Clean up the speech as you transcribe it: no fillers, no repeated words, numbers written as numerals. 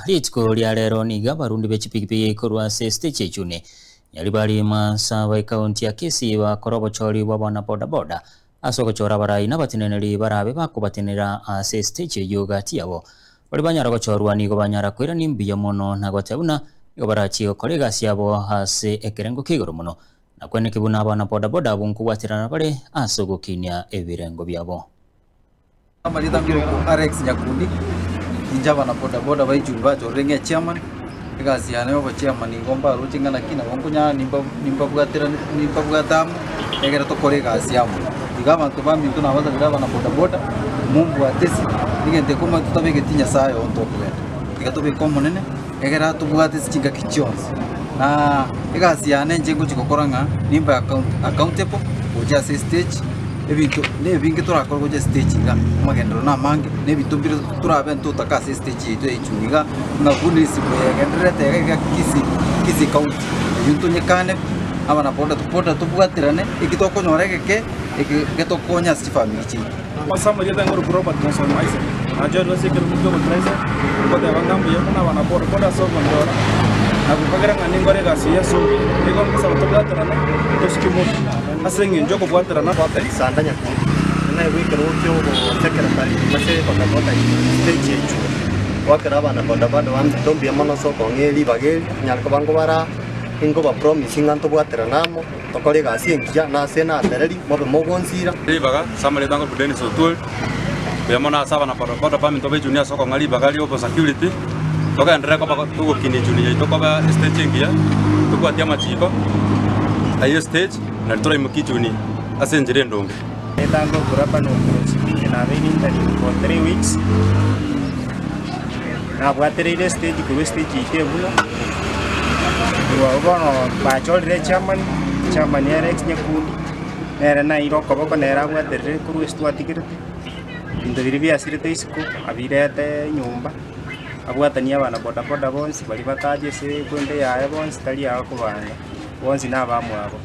Litiko lya lero niga barundi b'ekipikipiki kurwa se stage echune yali bali masaba ikaunti ya Kisii bakorobochori bwana boda boda asogochora barayi n'abatineneri barabe bakubatinira se stage yogati yabo bali banyara gochorwa nigo banyara kwira nimbiya mono nagotebuna igo barachiyo kolega syabo hase ekerengo kigoro muno nakwene kibuna bwana boda boda bunkubatirana bale asogokinya ebirengo byabo Amalita ngiro RX Nyakundi injaba na boda boda bayijumba jorenge chairman igazi yane baba chairman ngomba ruchinga na kina bonkunya nimba bugatamu egera to kolega siamu igama to bami to na baza graba na boda boda mumbu atesi nigente kuma tutabege tinya sayo on top kwenda igatobe komonene egera to bugatesi chinga kichons na igazi yane njengo chikokoranga nimba accountable oja stage ebintu nebinge turakora goje stage nga magendero namange nebintu mbire turabe ntutaka stage yetu echuniga ngakundisi bwegendere tega kisi count yuntu nyekane abana poda tubwatirane ikitoko nyoregeke ikitokonya family chi masama yeta ngoro kuroba transformize ajoro sikero mutoko traise boda bangambu yakuna bana poda so gondora nakukagera ngani gasi yeso ego ngisa tubwatirane toskimu asenge njoko bwatirana batali sandanya na wikero cyo secretary mase bakagota stage yetu wakara bana boda boda wandombi amano so kongeli bageli nyalko bango bara ingo ba promising anto bwatiranamo tokore gasi enkia na sena tereri mobe mogonsira baga samale tango budeni so tool yamona saba na boda pami tobe junior so kongali bagali opo security toka ndre ko ba tugo kini junior to ba stage enkia to kwa tiama chiko ayo stage na tora imukijuni asenjere ndonge tango kurapa no cross na veni for 3 weeks na bwaterere stage ku stage itebula Ugono bachol re chairman RX Nyakundi nera na iroko boko nera bwaterere kuru estwatikire indo biribia sirite isiko abirete nyumba abwatania abana boda boda bonsi bali bataje se kwende yae bonsi tali yako bana bonsi na bamwabo